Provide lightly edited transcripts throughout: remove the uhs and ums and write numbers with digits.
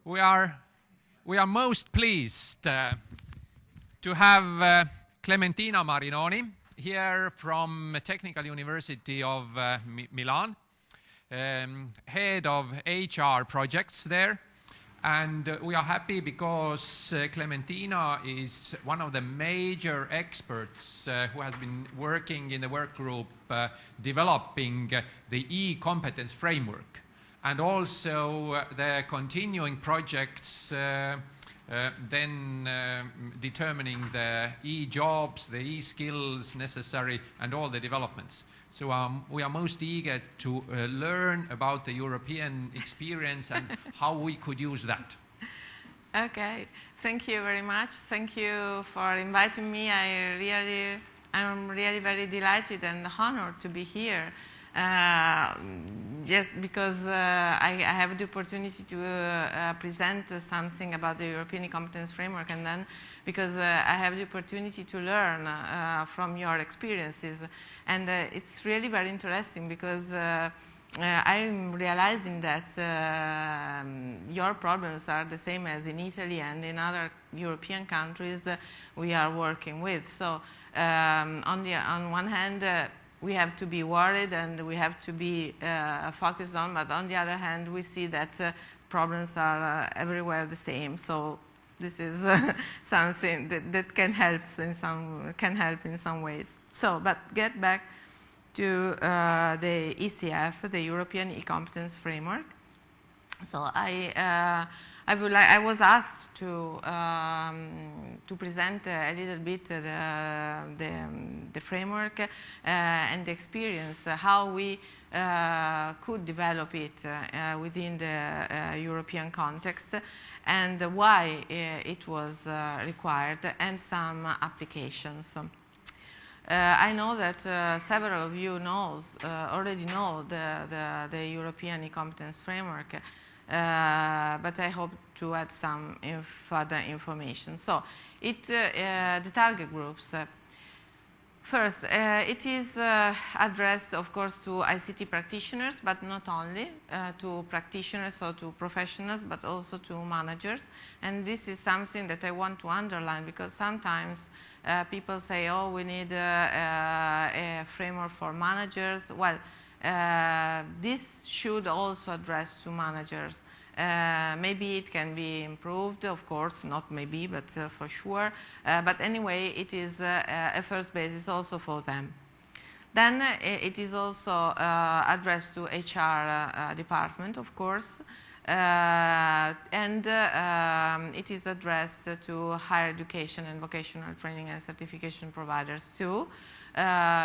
We are most pleased to have Clementina Marinoni here from Technical University of Milan, head of HR projects there. And we are happy because Clementina is one of the major experts who has been working in the work group developing the e-Competence framework, and also the continuing projects determining the e-jobs, the e-skills necessary, and all the developments. So we are most eager to learn about the European experience and how we could use that. Okay, thank you very much. Thank you for inviting me. I'm really very delighted and honored to be here. Just because I have the opportunity to present something about the European e-Competence framework, and then because I have the opportunity to learn from your experiences. And it's really very interesting because I'm realizing that your problems are the same as in Italy and in other European countries that we are working with. So on one hand, we have to be worried and we have to be focused on, but on the other hand, we see that problems are everywhere the same. So this is something that can help in some ways. So, but get back to the ECF, the European e-Competence framework. So I was asked to present a little bit the framework and the experience, how we could develop it within the European context, and why it was required, and some applications. I know that several of you already know the European e-Competence framework, but I hope to add some further information. So, the target groups. First, it is addressed, of course, to ICT practitioners, but not only to practitioners or to professionals, but also to managers. And this is something that I want to underline, because sometimes people say, oh, we need a framework for managers. Well, this should also address to managers. Maybe it can be improved, of course, not maybe, but for sure. But anyway, it is a first basis also for them. Then it is also addressed to HR department, of course, and it is addressed to higher education and vocational training and certification providers too,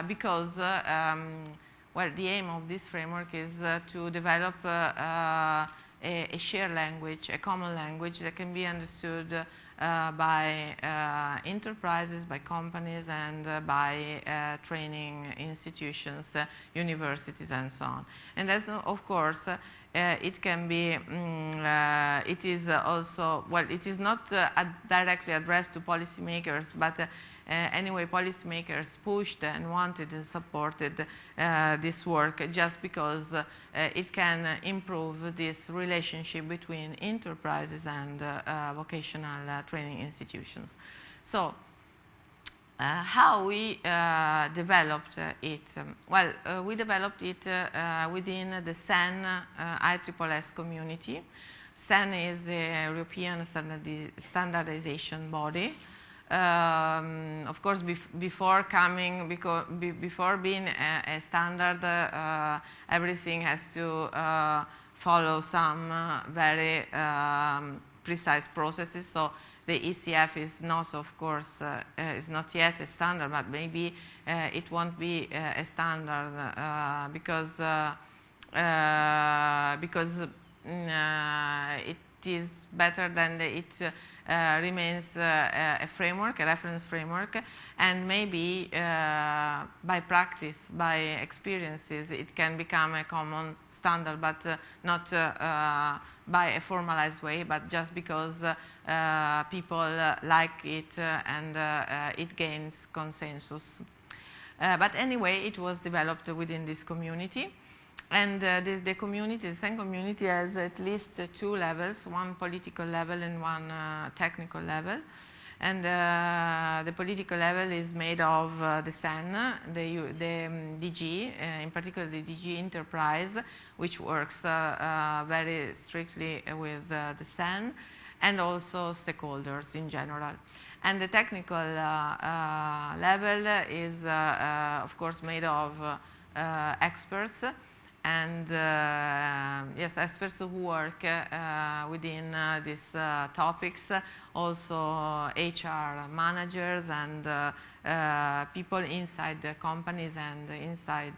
because well, the aim of this framework is to develop a shared language, a common language that can be understood by enterprises, by companies, and by training institutions, universities, and so on. And as of course, it can be, it is also, well, it is not directly addressed to policymakers, but anyway, policymakers pushed and wanted and supported this work just because it can improve this relationship between enterprises and vocational training institutions. So, how we developed it? Well, we developed it within the CEN ISSS community. CEN is the European standardization body. Of course, before being a standard, everything has to follow some very precise processes. So the ECF is not, of course, is not yet a standard, but maybe it won't be a standard because it is better than it remains a framework, a reference framework, and maybe by practice, by experiences, it can become a common standard, but not by a formalized way, but just because people like it and it gains consensus. But anyway, it was developed within this community. And the community, the SEN community, has at least two levels, one political level and one technical level. And the political level is made of the SEN, the DG, in particular the DG Enterprise, which works very strictly with the SEN, and also stakeholders in general. And the technical level is, of course, made of experts, and yes, experts who work within these topics, also HR managers and people inside the companies and inside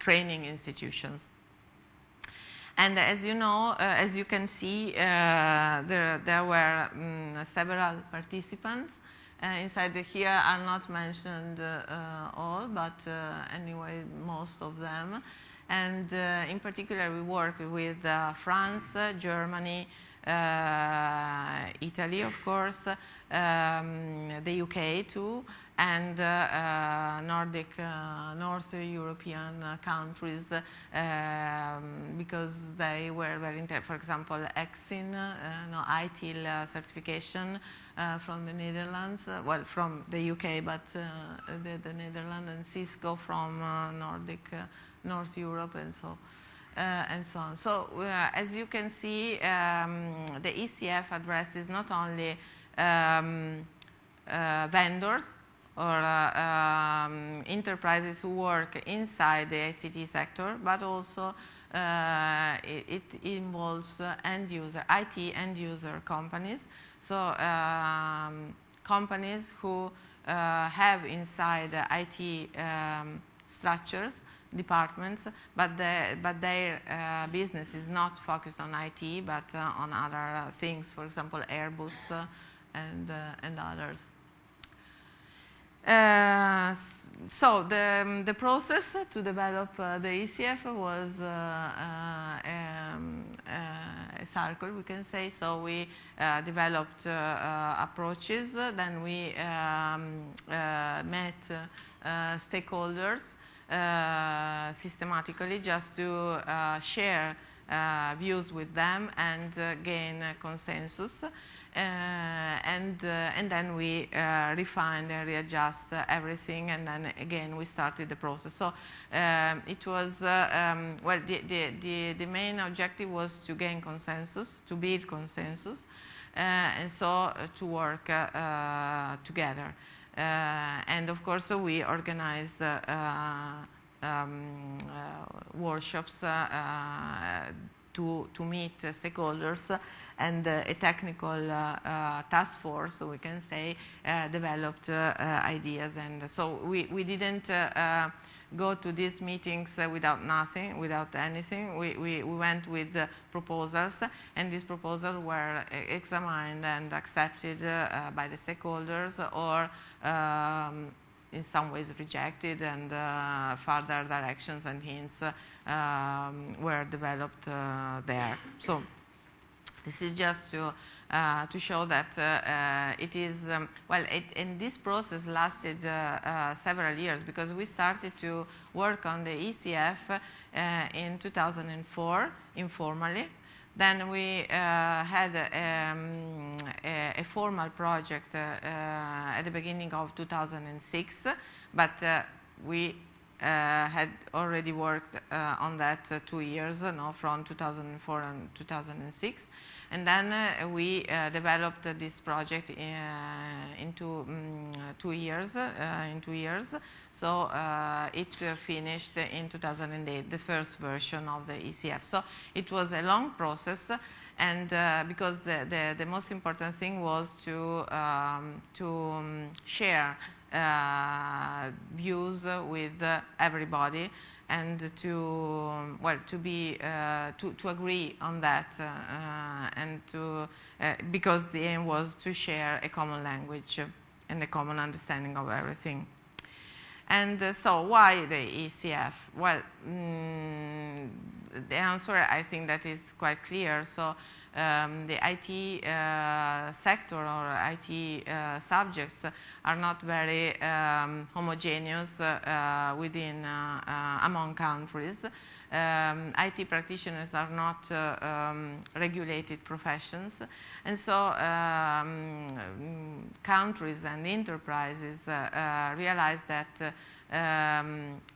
training institutions. And as you know, as you can see, there were several participants. Inside here are not mentioned all, but anyway, most of them. And in particular, we work with France, Germany, Italy, of course, the UK too, and North European countries, because they were very interested. For example, EXIN, ITIL certification from the Netherlands, well, from the UK, but the Netherlands, and Cisco from North Europe, and so on. So as you can see, the ECF addresses not only vendors or enterprises who work inside the ICT sector, but also it involves end user, IT end user companies. So companies who have inside IT structures, departments, but their business is not focused on IT, but on other things, for example, Airbus and others. So the process to develop the ECF was a circle, we can say. So we developed approaches, then we met stakeholders systematically, just to share views with them and gain consensus. And then we refined and readjust everything, and then again we started the process. So it was, well, the main objective was to gain consensus, to build consensus, and so to work together. And of course, we organized workshops to meet stakeholders, and a technical task force, so we can say, developed ideas. And so we didn't go to these meetings without anything. We went with proposals, and these proposals were examined and accepted by the stakeholders, or in some ways rejected, and further directions and hints were developed there. So this is just to show that it is, well, and this process lasted several years, because we started to work on the ECF in 2004 informally. Then we had a formal project at the beginning of 2006, but we had already worked on that 2 years, from 2004 and 2006. And then we developed this project into 2 years. So it finished in 2008, the first version of the ECF. So it was a long process, and because the most important thing was to share views with everybody, and to agree on that, and because the aim was to share a common language and a common understanding of everything. And so why the ECF? Well, the answer, I think, that is quite clear. So the IT sector or IT subjects are not very homogeneous within among countries. IT practitioners are not regulated professions, and so countries and enterprises realized that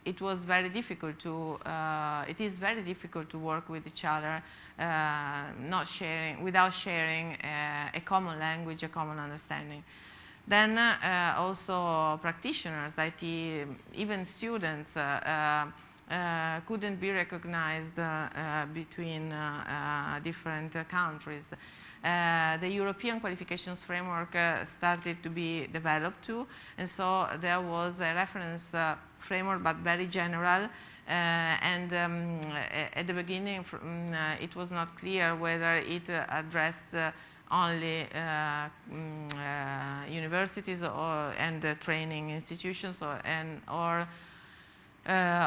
it is very difficult to work with each other, without sharing a common language, a common understanding. Then also practitioners, IT, even students, couldn't be recognized between different countries. The European Qualifications framework started to be developed too, and so there was a reference framework, but very general. And at the beginning, it was not clear whether it addressed only universities and training institutions, or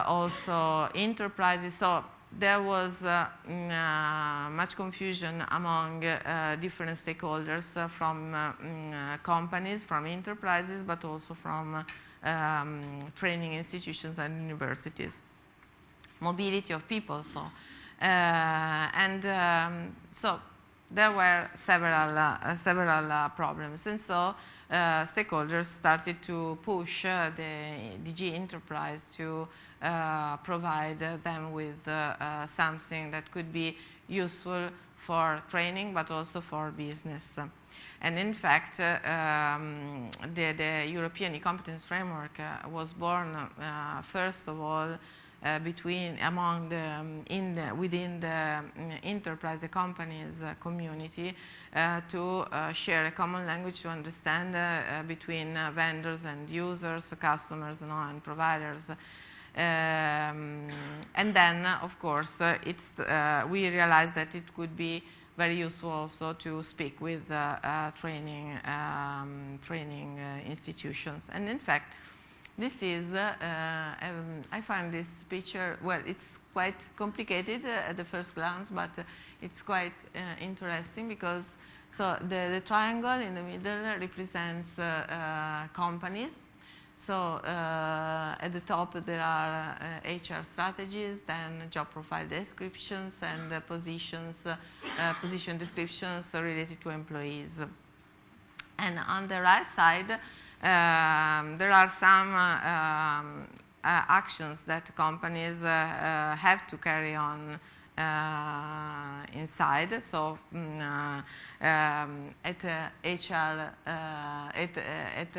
also enterprises. So there was much confusion among different stakeholders from companies, from enterprises, but also from training institutions and universities. Mobility of people, so there were several problems, and so stakeholders started to push the DG Enterprise to provide them with something that could be useful for training, but also for business. And in fact, the European e-Competence framework was born first of all within the enterprise, the companies community, to share a common language to understand between vendors and users, customers, and providers. And then, of course, we realized that it could be very useful also to speak with training institutions. And in fact, this is, I find this picture, well, it's quite complicated at the first glance, but it's quite interesting because the triangle in the middle represents companies. So at the top there are HR strategies, then job profile descriptions, and position descriptions related to employees. And on the right side, there are some actions that companies have to carry on inside. So at HR, at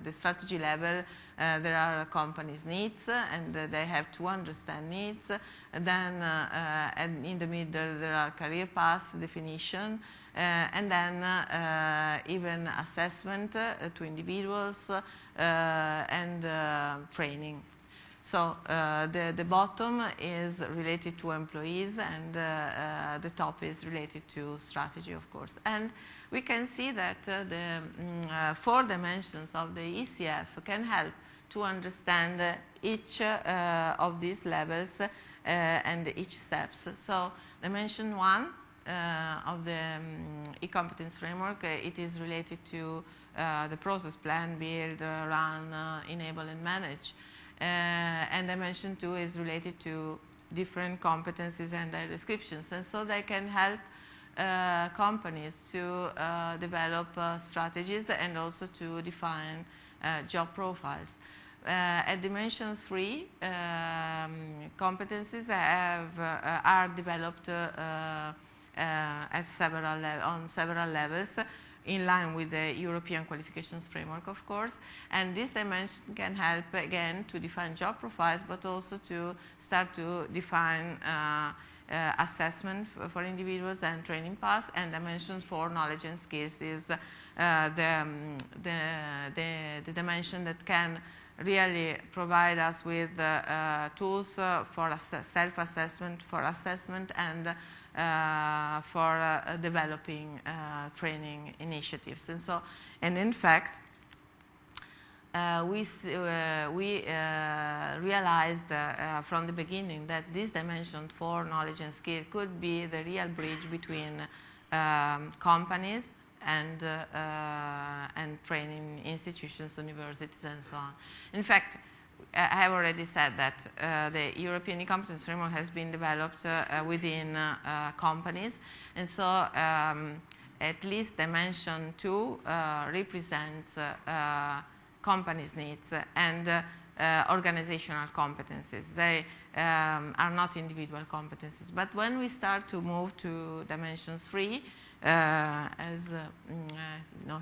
the strategy level, there are companies' needs, and they have to understand needs. Then in the middle there are career paths definition, and then even assessment to individuals and training. So the bottom is related to employees, and the top is related to strategy, of course. And we can see that the 4 dimensions of the ECF can help to understand each of these levels and each steps. So dimension 1 of the e-Competence framework, it is related to the process: plan, build, run, enable, and manage. And dimension 2 is related to different competencies and their descriptions, and so they can help companies to develop strategies and also to define job profiles. At dimension 3, competencies are developed on several levels, in line with the European Qualifications framework, of course. And this dimension can help, again, to define job profiles, but also to start to define assessment for individuals and training paths. And dimension 4, knowledge and skills, is the dimension that can really provide us with tools for self-assessment, for assessment, and for developing training initiatives. And in fact, we realized from the beginning that this dimension for knowledge and skill could be the real bridge between companies and training institutions, universities, and so on. In fact, I have already said that the European e-Competence framework has been developed within companies, and so at least dimension 2 represents companies' needs and organizational competencies. They are not individual competencies. But when we start to move to dimension 3, as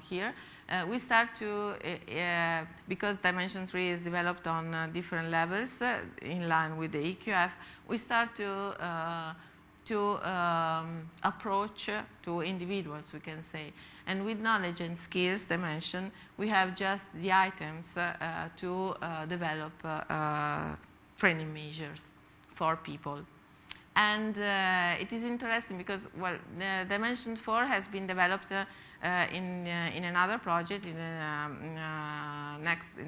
here, we start to, because dimension 3 is developed on different levels in line with the EQF, we start to approach to individuals, we can say. And with knowledge and skills dimension, we have just the items to develop training measures for people. And it is interesting because, well, dimension 4 has been developed in another project, in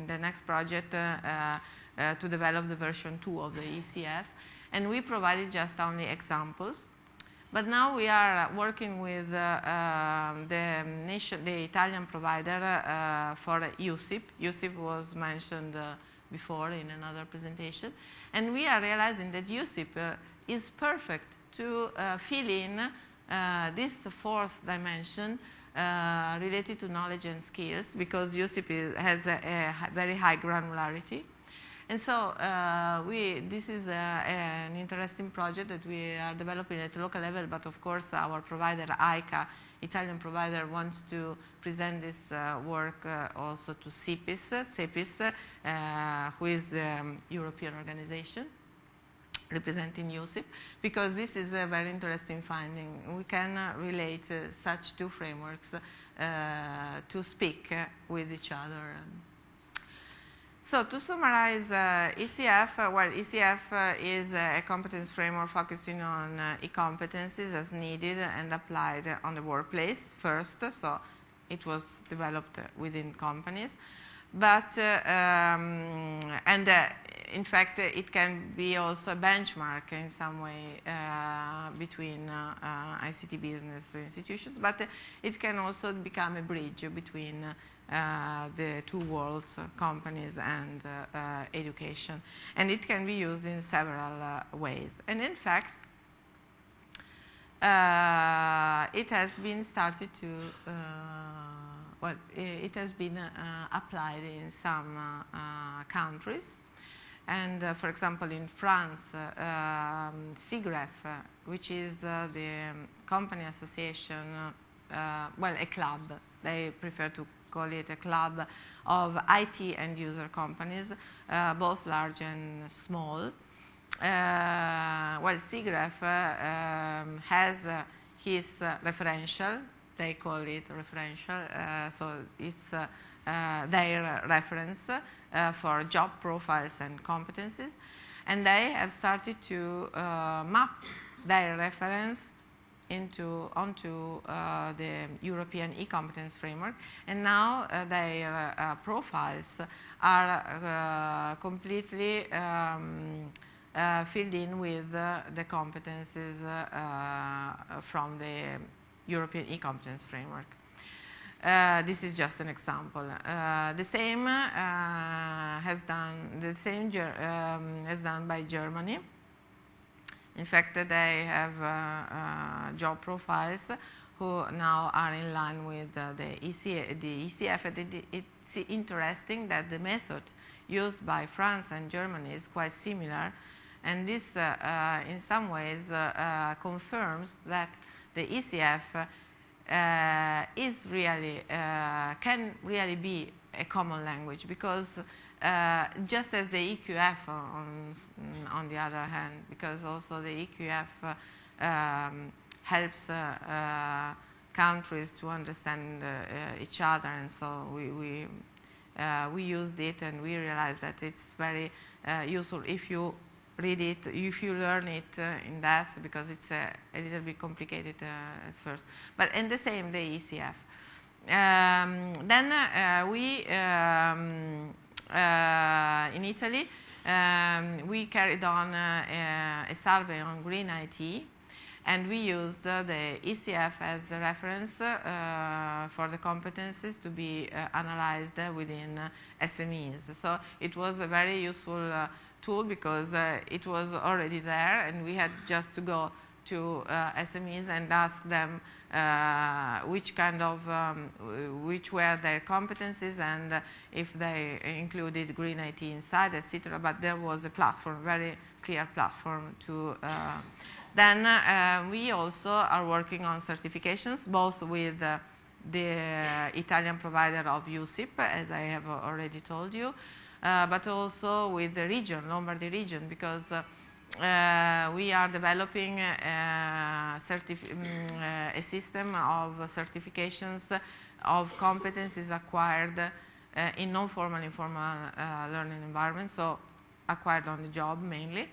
the next project to develop the version 2 of the ECF. And we provided just only examples. But now we are working with the Italian provider for USIP. USIP was mentioned before in another presentation. And we are realizing that USIP is perfect to fill in this fourth dimension related to knowledge and skills, because USIP has a very high granularity. And so this is an interesting project that we are developing at local level, but of course our provider, ICA, Italian provider, wants to present this work also to CEPIS, who is a European organization representing USIP, because this is a very interesting finding. We can relate such two frameworks to speak with each other. So to summarize ECF, well, ECF is a competence framework focusing on e-competencies as needed and applied on the workplace first. So it was developed within companies. But, in fact, it can be also a benchmark in some way between ICT business institutions, but it can also become a bridge between the two worlds, companies and education. And it can be used in several ways. And in fact, it has been started to, it has been applied in some countries. And for example, in France, SIGREF, which is the company association, a club, they prefer to call it a club of IT and user companies, both large and small. SIGREF has his referential, they call it referential, so it's their reference for job profiles and competencies, and they have started to map their reference onto the European e-competence framework, and now their profiles are completely filled in with the competencies from the European e-competence framework. This is just an example. The same has done by Germany. In fact, they have job profiles who now are in line with the ECF. And it's interesting that the method used by France and Germany is quite similar, and this in some ways confirms that the ECF is really can really be a common language, because just as the EQF on the other hand, because also the EQF helps countries to understand each other, and so we used it, and we realized that it's very useful if you read it, if you learn it in depth, because it's a little bit complicated at first. But and the same, the ECF. Then we in Italy, we carried on a survey on green IT, and we used the ECF as the reference for the competencies to be analyzed within SMEs. So it was a very useful tool because it was already there, and we had just to go to SMEs and ask them which were their competencies and if they included green IT inside, etc. But there was a platform, very clear platform to. Then we also are working on certifications, both with the Italian provider of USIP, as I have already told you, but also with the region, Lombardy region, because we are developing a system of certifications of competencies acquired in non-formal, informal learning environments, so acquired on the job mainly.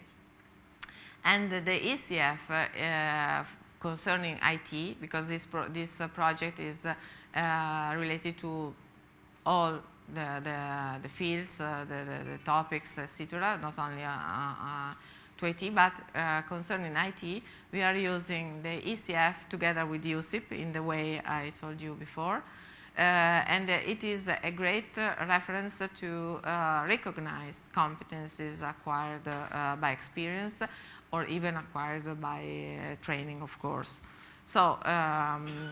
And the ECF concerning IT, because this project is related to all the fields, the topics, etc., not only to IT, but concerning IT, we are using the ECF together with USIP in the way I told you before. And it is a great reference to recognize competencies acquired by experience or even acquired by training, of course. So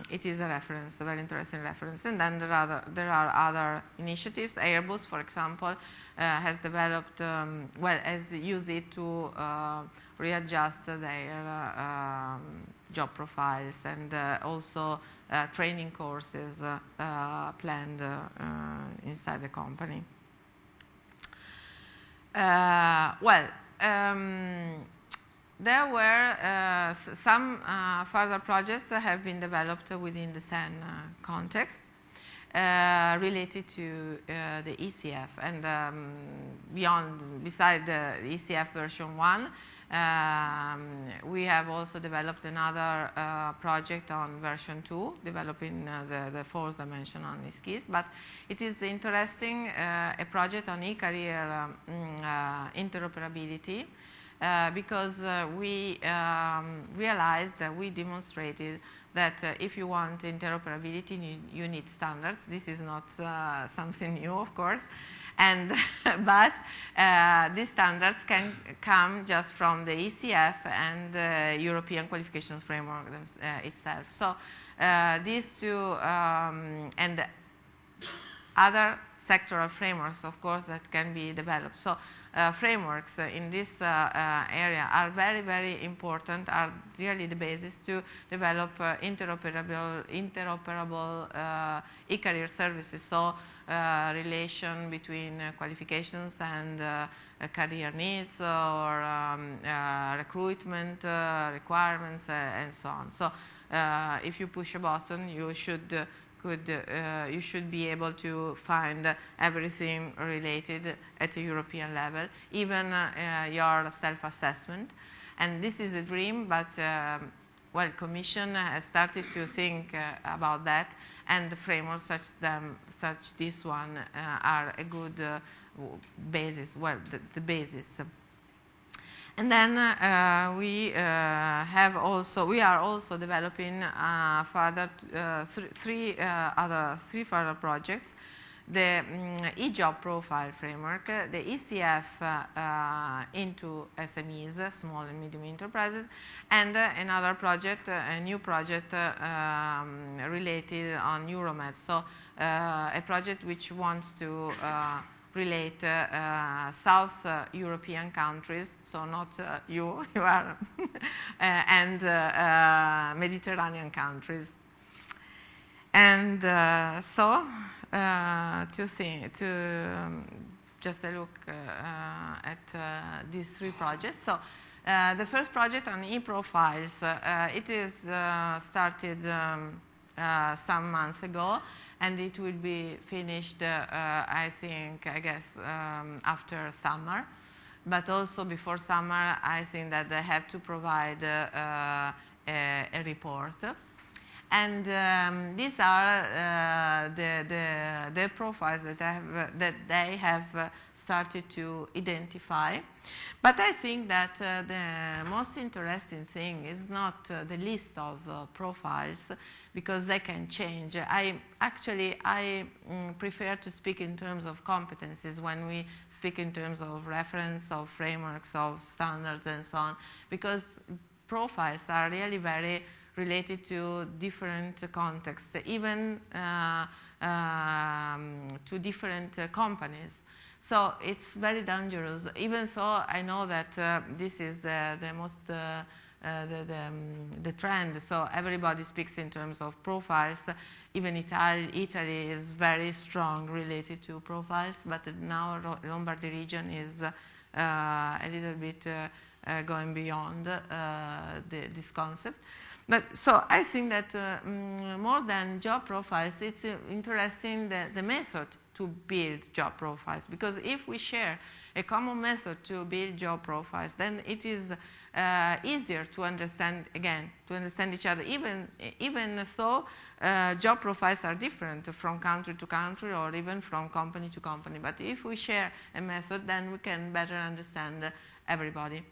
it is a reference, a very interesting reference. And then there are other initiatives. Airbus, for example, has developed, has used it to readjust their job profiles and also training courses planned inside the company. There were some further projects that have been developed within the SEN context related to the ECF. And beside the ECF version 1, we have also developed another project on version 2, developing the fourth dimension on skills. But it is interesting, a project on e-career interoperability, because we realized that we demonstrated that if you want interoperability, you need standards. This is not something new, of course, and but these standards can come just from the ECF and the European Qualifications Framework itself. So these two and other sectoral frameworks, of course, that can be developed. So frameworks in this area are very, very important, are really the basis to develop interoperable e-career services. So relation between qualifications and career needs or recruitment requirements and so on. So if you push a button, you should you should be able to find everything related at a European level, even your self-assessment. And this is a dream, but Commission has started to think about that, and the frameworks such this one are a good basis, the basis. And then we are also developing further three further projects: the e-job profile framework, the ECF into SMEs, small and medium enterprises, and another project, a new project related on Euromed. So a project which wants to relate South European countries, so not you are, and Mediterranean countries. And so just a look at these three projects. So the first project on e-profiles, it is started some months ago, and it will be finished, I guess, after summer. But also before summer, I think that they have to provide a report. And these are the profiles that they have started to identify. But I think that the most interesting thing is not the list of profiles, because they can change. I prefer to speak in terms of competencies when we speak in terms of reference, of frameworks, of standards, and so on, because profiles are really very related to different contexts, even to different companies. So it's very dangerous. Even so, I know that this is the most the trend. So everybody speaks in terms of profiles. Even Italy is very strong related to profiles, but now Lombardy region is a little bit going beyond this concept. But so I think that more than job profiles, it's interesting the method to build job profiles, because if we share a common method to build job profiles, then it is easier to understand, again, to understand each other, even though job profiles are different from country to country or even from company to company. But if we share a method, then we can better understand everybody.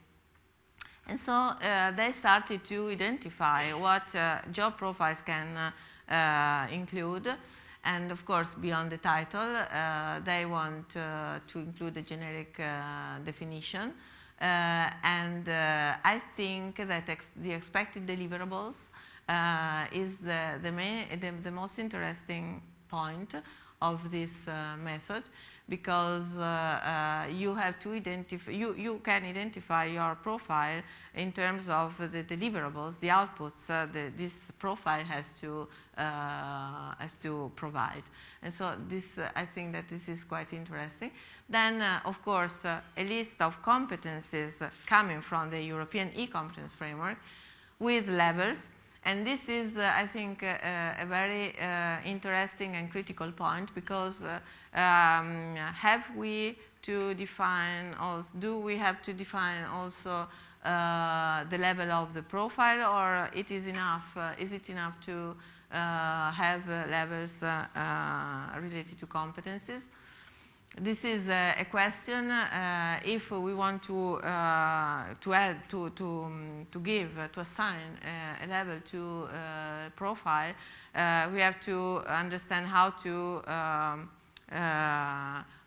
And so they started to identify what job profiles can include. And of course, beyond the title, they want to include a generic definition. And I think that the expected deliverables is the most interesting point of this method, because you have to identify, you can identify your profile in terms of the deliverables, the outputs this profile has to provide. And so this, I think that this is quite interesting. Then, of course, a list of competencies coming from the European e-Competence framework with levels. And this is, I think, a very interesting and critical point, because have we to define also, do we have to define also the level of the profile, or it is enough, is it enough to have levels related to competencies? This is a question. If we want to add, to give, to assign a level to profile, we have to understand how to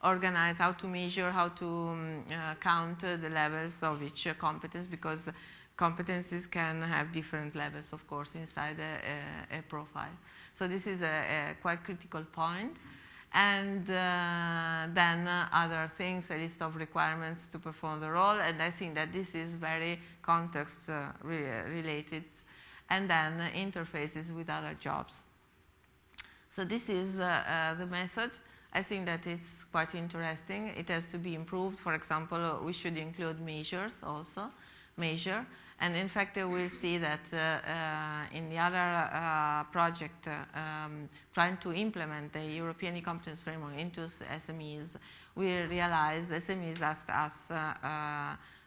organize, how to measure, how to count the levels of each competence, because competencies can have different levels, of course, inside a profile. So this is a quite critical point. And then other things, a list of requirements to perform the role, and I think that this is very context related, and then interfaces with other jobs. So this is the method. I think that it's quite interesting. It has to be improved. For example, we should include measures also, measure. And in fact, we'll see that in the other project, trying to implement the European e-Competence framework into SMEs, we realized SMEs asked us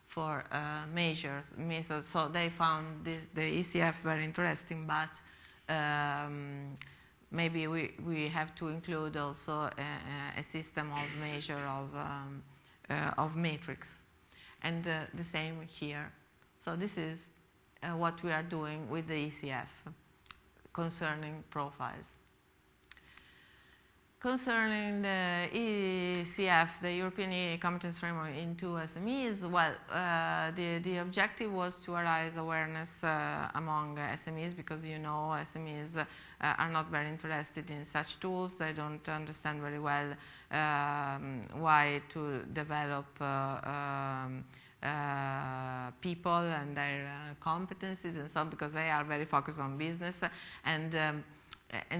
for measures, methods. So they found the ECF very interesting, but maybe we have to include also a system of measure of metrics. And the same here. So this is what we are doing with the ECF concerning profiles. Concerning the ECF, the European e-Competence framework into SMEs, well, the objective was to arise awareness among SMEs, because you know SMEs are not very interested in such tools. They don't understand very well why to develop people and their competencies and so on, because they are very focused on business, and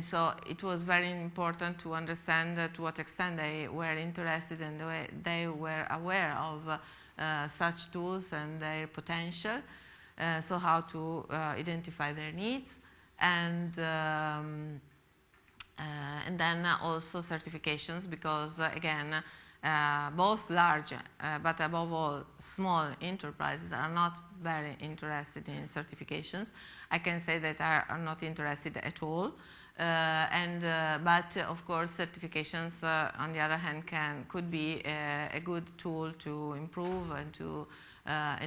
so it was very important to understand to what extent they were interested and they were aware of such tools and their potential, so how to identify their needs, and then also certifications, because again, both large, but above all, small enterprises are not very interested in certifications. I can say that are not interested at all. But of course, certifications, on the other hand, could be a good tool to improve and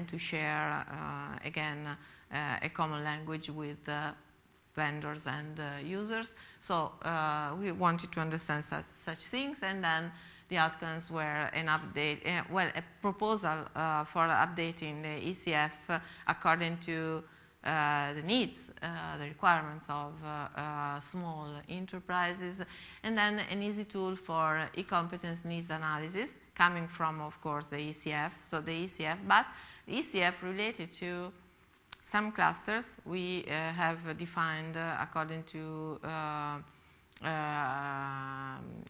to share again a common language with vendors and users. So we wanted to understand such things, and then the outcomes were an update, a proposal for updating the ECF according to the needs, the requirements of small enterprises, and then an easy tool for e-competence needs analysis coming from, of course, the ECF. So the ECF, but the ECF related to some clusters we have defined according to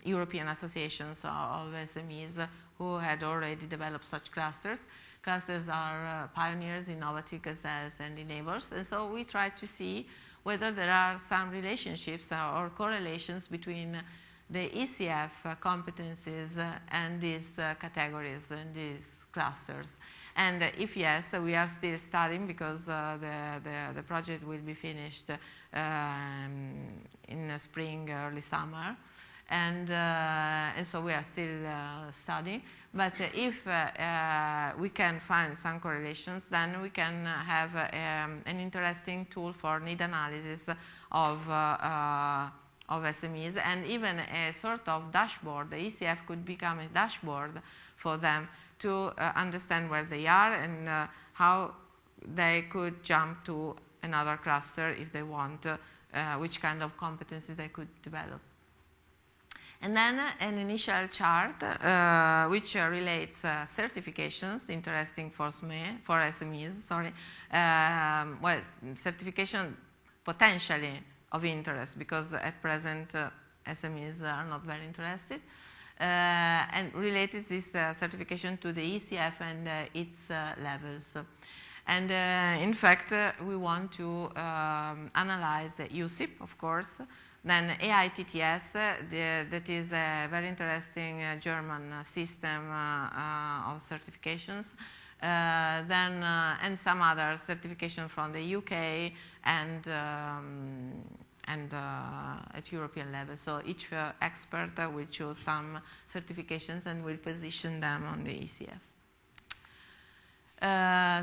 European associations of SMEs who had already developed such clusters. Clusters are pioneers, innovative gazelles, and enablers. And so we try to see whether there are some relationships or correlations between the ECF competencies and these categories and these clusters. And if yes, we are still studying because the project will be finished in spring, early summer. And so we are still studying. But if we can find some correlations, then we can have an interesting tool for need analysis of SMEs, and even a sort of dashboard. The ECF could become a dashboard for them to understand where they are and how they could jump to another cluster if they want, which kind of competencies they could develop. And then an initial chart which relates certifications, interesting for SMEs, sorry. Well, certification potentially of interest, because at present SMEs are not very interested. And related this certification to the ECF and its levels. And in fact, we want to analyze the USIP, of course. Then AITTS, that is a very interesting German system of certifications. And some other certification from the UK and at European level. So each expert will choose some certifications and will position them on the ECF.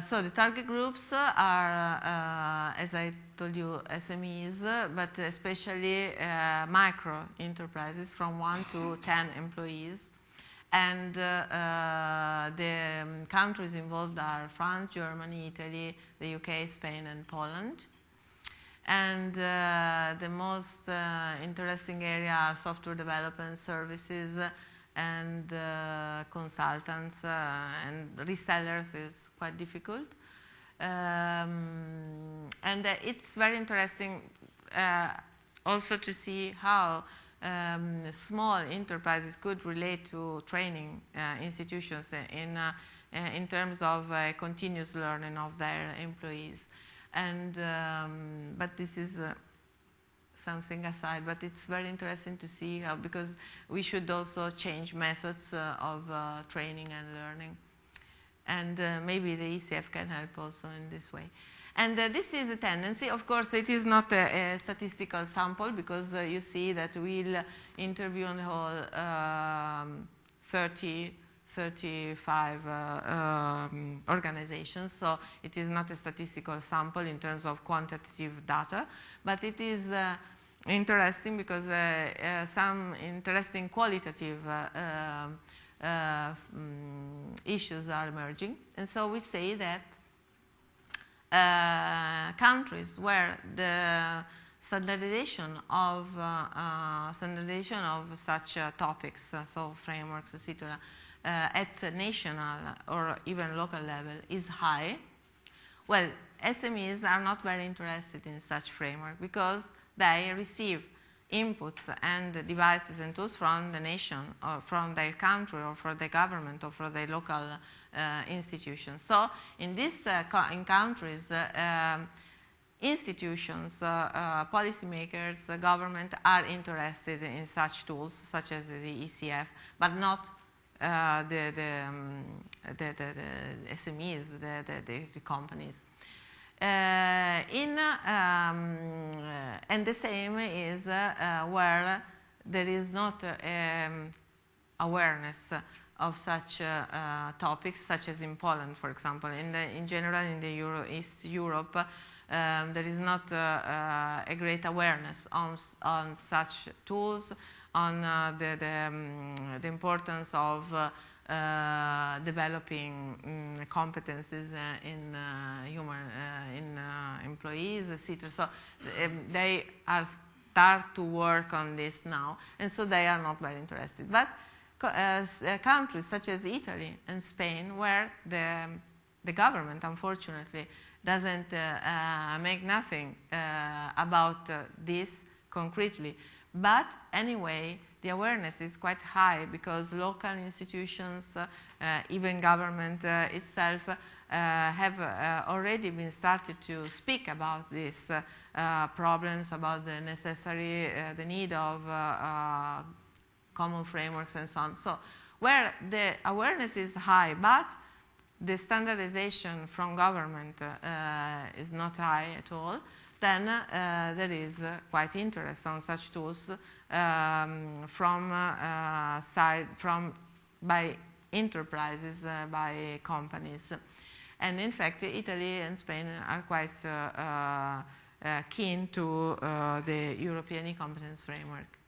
So the target groups are, as I told you, SMEs, but especially micro enterprises from 1 to 10 employees. And the countries involved are France, Germany, Italy, the UK, Spain, and Poland. And the most interesting area are software development services and consultants and resellers is quite difficult. And it's very interesting also to see how small enterprises could relate to training institutions in terms of continuous learning of their employees. And but this is something aside, but it's very interesting to see how, because we should also change methods of training and learning. And maybe the ECF can help also in this way. And this is a tendency. Of course, it is not a statistical sample, because you see that we'll interview on the whole 35 organizations. So it is not a statistical sample in terms of quantitative data, but it is interesting because some interesting qualitative issues are emerging. And so we say that countries where the standardization of such topics, so frameworks, etc., at national or even local level is high, well, SMEs are not very interested in such framework because they receive inputs and devices and tools from the nation or from their country or from the government or from their local institutions. So in these in countries, institutions, policymakers, government are interested in such tools such as the ECF, but not the SMEs, the companies. And the same is where there is not awareness of such topics, such as in Poland, for example. In general, in the East Europe, there is not a great awareness on such tools, on the importance of developing competencies in employees, etc. So they are start to work on this now, and so they are not very interested. But countries such as Italy and Spain, where the government, unfortunately, doesn't make nothing about this concretely. But anyway, the awareness is quite high because local institutions, even government itself, have already been started to speak about these problems, about the the need of common frameworks and so on. So where the awareness is high, but the standardization from government is not high at all, then there is quite interest on such tools by enterprises, by companies. And in fact, Italy and Spain are quite keen to the European e-Competence framework.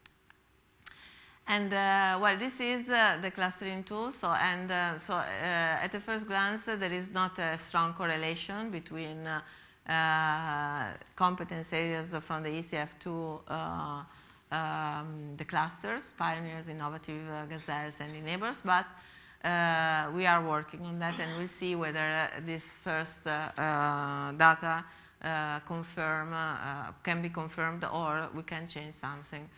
And well, this is the clustering tool. So, at the first glance, there is not a strong correlation between competence areas from the ECF to the clusters, pioneers, innovative, gazelles, and enablers. But we are working on that, and we'll see whether this first data can be confirmed, or we can change something.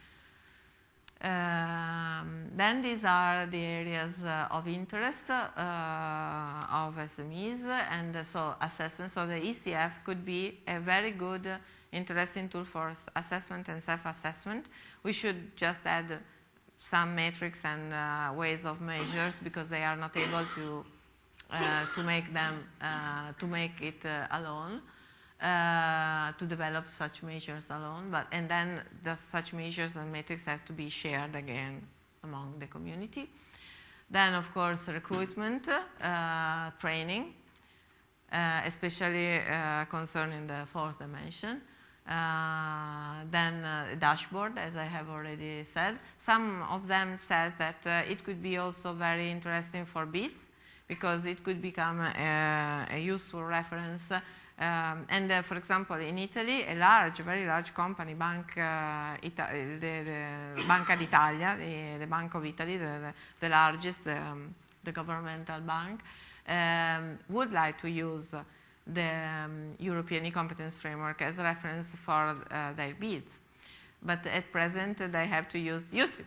Then these are the areas of interest of SMEs, and so assessment. So the ECF could be a very good, interesting tool for assessment and self-assessment. We should just add some metrics and ways of measures, because they are not able to make it alone. To develop such measures alone, and then such measures and metrics have to be shared again among the community. Then, of course, recruitment, training, especially concerning the fourth dimension. Then dashboard, as I have already said. Some of them says that it could be also very interesting for bids, because it could become a useful reference. For example, in Italy, a very large company, Banca d'Italia, the Bank of Italy, the largest, the governmental bank, would like to use the European e-Competence framework as a reference for their bids. But at present, they have to use USIP.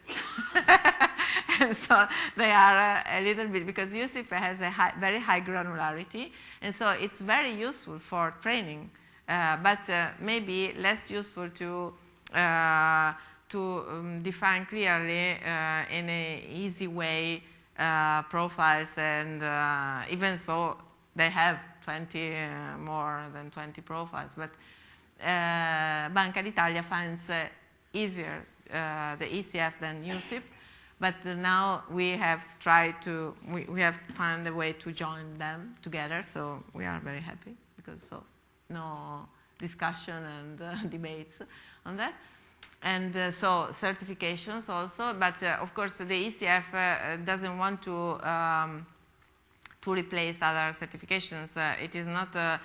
And so they are a little bit, because USIP has a very high granularity, and so it's very useful for training, but maybe less useful to define clearly in an easy way profiles, and even so they have more than 20 profiles. But Banca d'Italia finds easier the ECF than USIP. But now we have we have found a way to join them together, so we are very happy, because no discussion and debates on that. And so certifications also, but of course the ECF doesn't want to replace other certifications. It is not a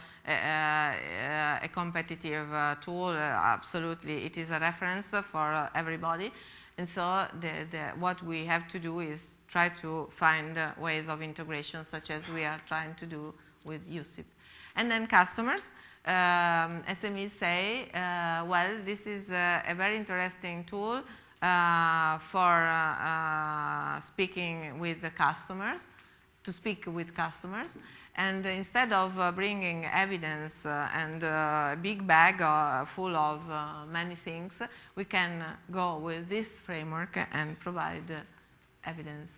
competitive tool, absolutely. It is a reference for everybody. And so what we have to do is try to find ways of integration, such as we are trying to do with USIP. And then customers. SMEs say, well, this is a very interesting tool for speaking with the customers, to speak with customers. And instead of bringing evidence and a big bag full of many things, we can go with this framework and provide evidence.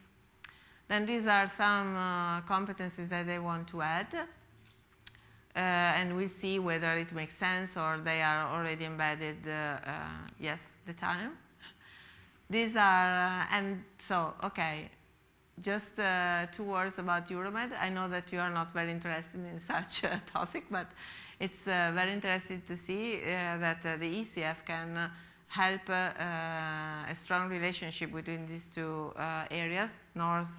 Then these are some competencies that they want to add. And we'll see whether it makes sense or they are already embedded, yes, the time. These are, and so, okay, just 2 words about Euromed. I know that you are not very interested in such a topic, but it's very interesting to see that the ECF can help a strong relationship between these 2 areas, North,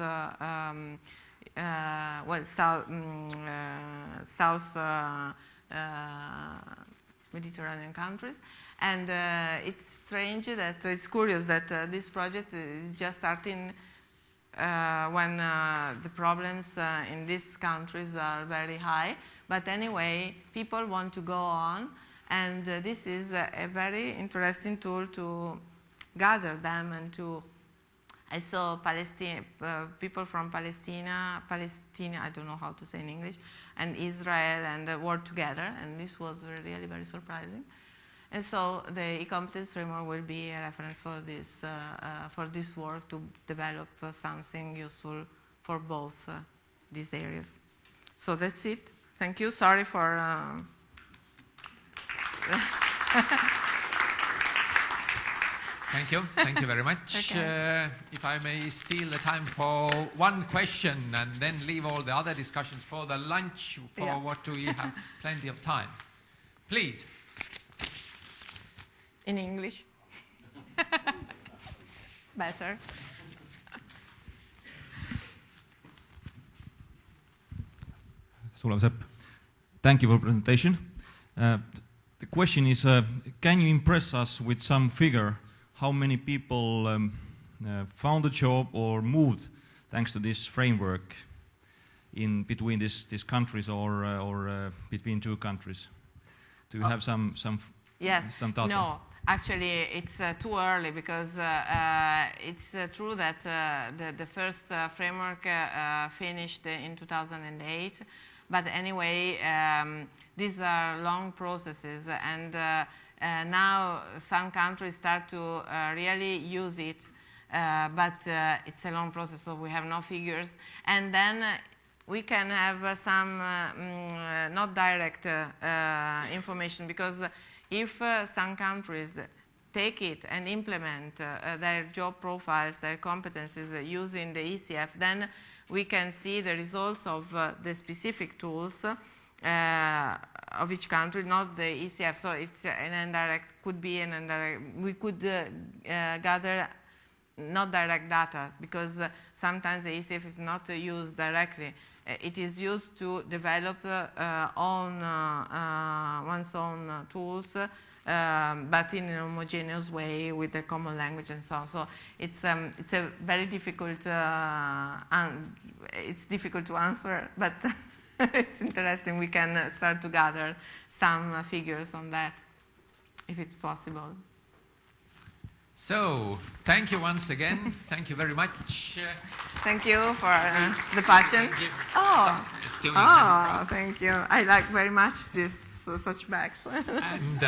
South Mediterranean countries. And it's strange that, it's curious that this project is just starting when the problems in these countries are very high. But anyway, people want to go on, and this is a very interesting tool to gather them and to. I saw people from Palestine, I don't know how to say in English, and Israel, and work together, and this was really very surprising. And so the e-Competence framework will be a reference for this work to develop something useful for both these areas. So that's it. Thank you. Sorry for. Thank you. Thank you very much. Okay. If I may steal the time for one question and then leave all the other discussions for the lunch, for what we have plenty of time. Please. In English. Better. Sulev Sepp, thank you for presentation. The question is, can you impress us with some figure how many people found a job or moved thanks to this framework in between these countries or between 2 countries? Do you have some Yes. some data? No, actually it's too early because it's true that the first framework finished in 2008. But anyway, these are long processes, and now some countries start to really use it, but it's a long process, so we have no figures. And then we can have some not direct information, because if some countries take it and implement their job profiles, their competencies using the ECF, then we can see the results of the specific tools of each country, not the ECF. So it's an indirect, could be an indirect. We could gather not direct data, because sometimes the ECF is not used directly. It is used to develop one's own tools, but in an homogeneous way with a common language and so on. So it's a very difficult. It's difficult to answer, but it's interesting. We can start to gather some figures on that, if it's possible. So, thank you once again. Thank you very much. Thank you for the passion. Thank you. I like very much this such bags. And